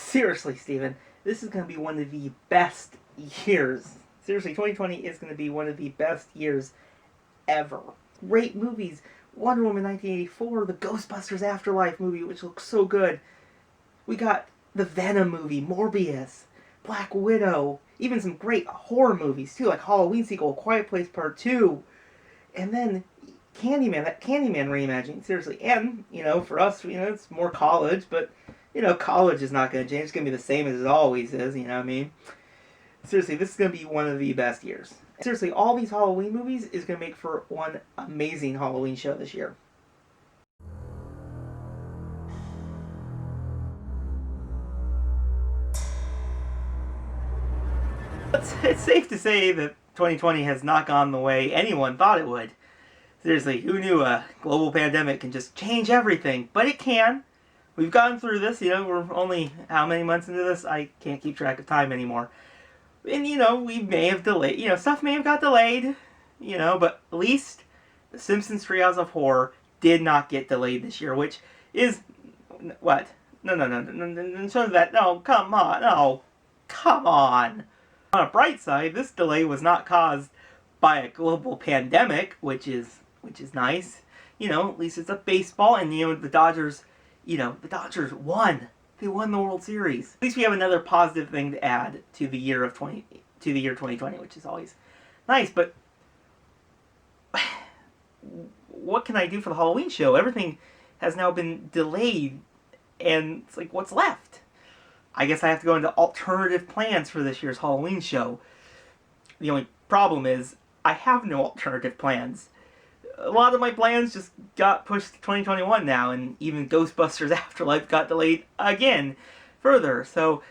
Seriously, Steven, this is going to be one of the best years. Seriously, 2020 is going to be one of the best years ever. Great movies. Wonder Woman 1984, the Ghostbusters Afterlife movie, which looks so good. We got the Venom movie, Morbius, Black Widow, even some great horror movies too, like Halloween sequel, Quiet Place Part 2, and then Candyman, that Candyman reimagining, seriously. And, for us, it's more college, but, college is not going to change. It's going to be the same as it always is, you know what I mean? Seriously, this is going to be one of the best years. Seriously, all these Halloween movies is going to make for one amazing Halloween show this year. It's safe to say that 2020 has not gone the way anyone thought it would. Seriously, who knew a global pandemic can just change everything? But it can. We've gotten through this, we're only how many months into this? I can't keep track of time anymore. And, we may have delayed, stuff may have got delayed, but at least The Simpsons Treehouse of Horror did not get delayed this year, which is, what? No, so that, no, come on, no, come on. On a bright side, this delay was not caused by a global pandemic, which is nice. At least it's a baseball, and the Dodgers, the Dodgers won. They won the World Series. At least we have another positive thing to add to the year 2020, which is always nice. But what can I do for the Halloween show? Everything has now been delayed, and it's like, what's left? I guess I have to go into alternative plans for this year's Halloween show. The only problem is I have no alternative plans. A lot of my plans just got pushed to 2021 now, and even Ghostbusters Afterlife got delayed again further. So,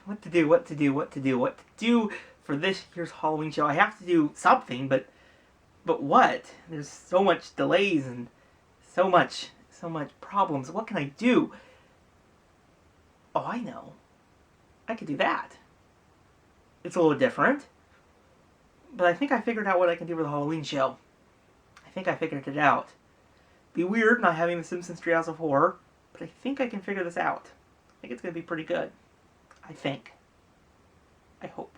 what to do for this year's Halloween show? I have to do something, but what? There's so much delays and so much problems. What can I do? Oh, I know. I could do that. It's a little different, but I think I figured out what I can do for the Halloween show. I think I figured it out. Be weird not having the Simpsons Treehouse of Horror, but I think I can figure this out. I think it's going to be pretty good. I think. I hope.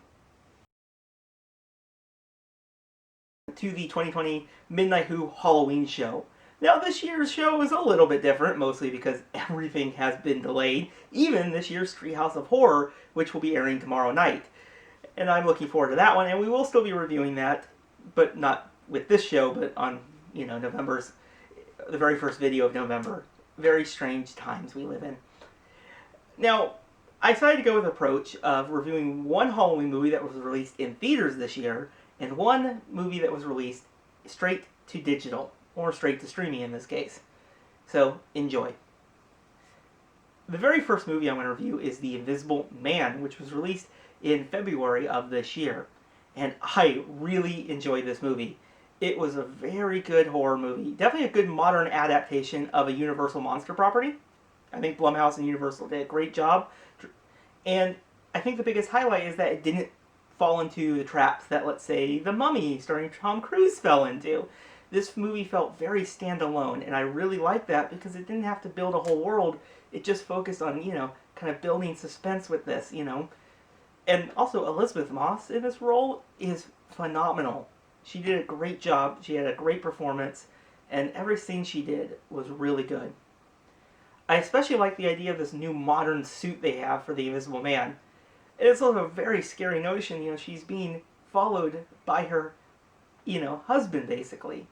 To the 2020 Midnight Who Halloween show. Now, this year's show is a little bit different, mostly because everything has been delayed, even this year's Treehouse of Horror, which will be airing tomorrow night. And I'm looking forward to that one, and we will still be reviewing that, but not with this show, but on, the very first video of November. Very strange times we live in. Now, I decided to go with the approach of reviewing one Halloween movie that was released in theaters this year, and one movie that was released straight to digital, or straight to streaming in this case. So, enjoy. The very first movie I'm going to review is The Invisible Man, which was released in February of this year. And I really enjoyed this movie. It was a very good horror movie. Definitely a good modern adaptation of a Universal monster property. I think Blumhouse and Universal did a great job. And I think the biggest highlight is that it didn't fall into the traps that, let's say, The Mummy, starring Tom Cruise, fell into. This movie felt very standalone, and I really liked that because it didn't have to build a whole world. It just focused on, kind of building suspense with this, And also, Elizabeth Moss in this role is phenomenal. She did a great job. She had a great performance, and every scene she did was really good. I especially like the idea of this new modern suit they have for the Invisible Man. It's also a very scary notion, she's being followed by her, husband, basically.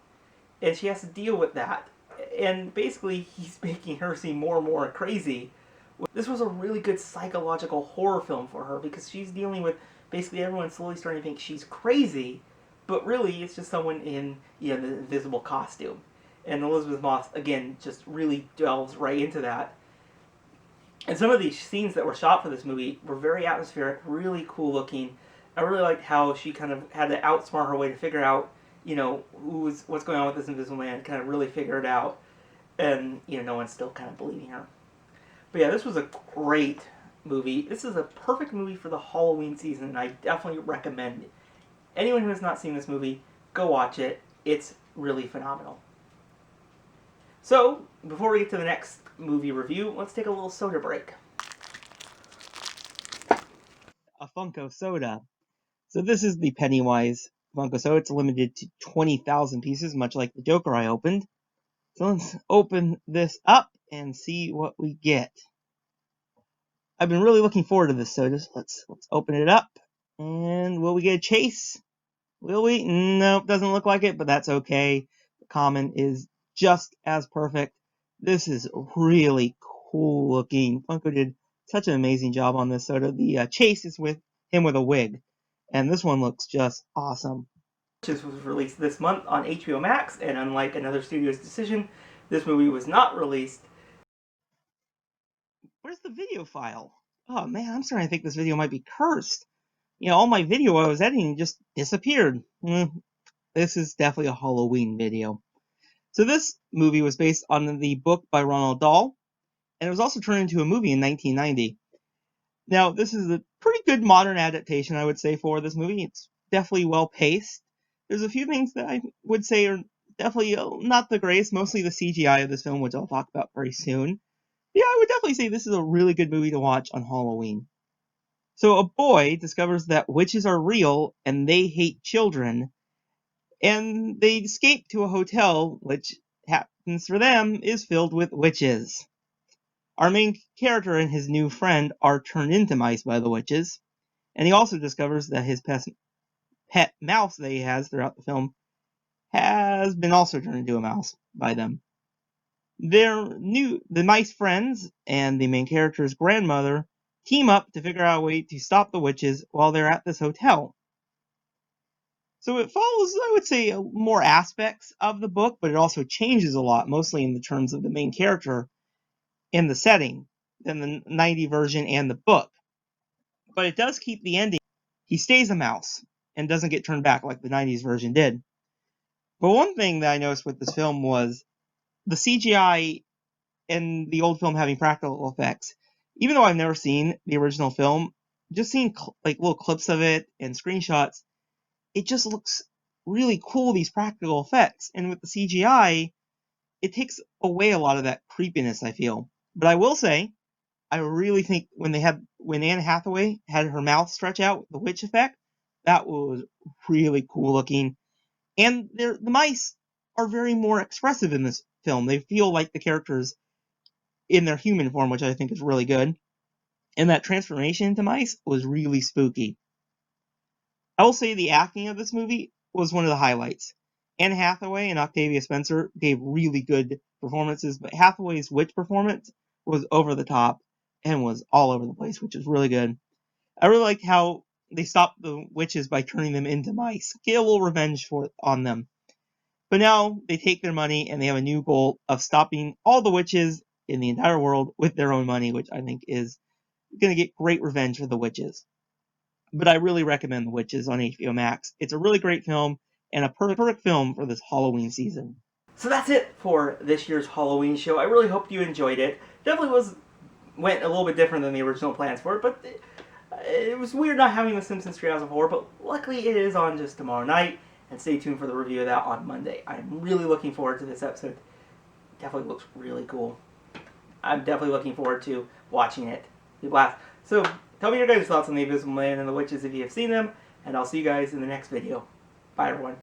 And she has to deal with that. And basically, he's making her seem more and more crazy. This was a really good psychological horror film for her because she's dealing with basically everyone slowly starting to think she's crazy, but really it's just someone in, the invisible costume. And Elizabeth Moss, again, just really delves right into that. And some of these scenes that were shot for this movie were very atmospheric, really cool looking. I really liked how she kind of had to outsmart her way to figure out, what's going on with this Invisible Man, kind of really figure it out. And, no one's still kind of believing her. But yeah, this was a great movie. This is a perfect movie for the Halloween season, and I definitely recommend it. Anyone who has not seen this movie, go watch it. It's really phenomenal. So, before we get to the next movie review, let's take a little soda break. a Funko soda. So this is the Pennywise Funko soda. It's limited to 20,000 pieces, much like the Joker I opened. So let's open this up and see what we get. I've been really looking forward to this soda. So let's open it up. And will we get a chase? Will we? Nope, doesn't look like it, but that's okay. The common is just as perfect. This is really cool looking. Funko did such an amazing job on this soda. The chase is with him with a wig, and this one looks just awesome. This was released this month on HBO Max, and unlike another studio's decision, this movie was not released. Where's the video file? Oh man, I'm starting to think this video might be cursed. You know, all my video I was editing just disappeared. This is definitely a Halloween video. So this movie was based on the book by Roald Dahl, and it was also turned into a movie in 1990. Now, this is a pretty good modern adaptation, I would say, for this movie. It's definitely well paced. There's a few things that I would say are definitely not the greatest, mostly the CGI of this film, which I'll talk about very soon. Yeah, I would definitely say this is a really good movie to watch on Halloween. So a boy discovers that witches are real and they hate children, and they escape to a hotel, which happens for them is filled with witches. Our main character and his new friend are turned into mice by the witches, and he also discovers that his pet mouse that he has throughout the film has been also turned into a mouse by them. The mice friends and the main character's grandmother team up to figure out a way to stop the witches while they're at this hotel. So it follows, I would say, more aspects of the book, but it also changes a lot, mostly in the terms of the main character and the setting than the 90 version and the book. But it does keep the ending. He stays a mouse and doesn't get turned back like the 90s version did. But one thing that I noticed with this film was the CGI in the old film having practical effects. Even though I've never seen the original film, just seeing like little clips of it and screenshots, it just looks really cool, these practical effects. And with the CGI, it takes away a lot of that creepiness, I feel. But I will say, I really think when Anne Hathaway had her mouth stretch out with the witch effect, that was really cool looking. And the mice are very more expressive in this film. They feel like the characters in their human form, which I think is really good. And that transformation into mice was really spooky. I will say the acting of this movie was one of the highlights. Anne Hathaway and Octavia Spencer gave really good performances, but Hathaway's witch performance was over the top and was all over the place, which is really good. I really liked how they stopped the witches by turning them into mice. Get a little revenge on them. But now they take their money and they have a new goal of stopping all the witches in the entire world with their own money, which I think is going to get great revenge for the witches. But I really recommend The Witches on HBO Max. It's a really great film and a perfect film for this Halloween season. So that's it for this year's Halloween show. I really hope you enjoyed it. Definitely went a little bit different than the original plans for it, but it was weird not having the Simpsons Treehouse of Horror, but luckily it is on just tomorrow night, and stay tuned for the review of that on Monday. I'm really looking forward to this episode. Definitely looks really cool. I'm definitely looking forward to watching it. Be blast. So, tell me your guys' thoughts on The Invisible Man and the Witches if you have seen them, and I'll see you guys in the next video. Bye, everyone.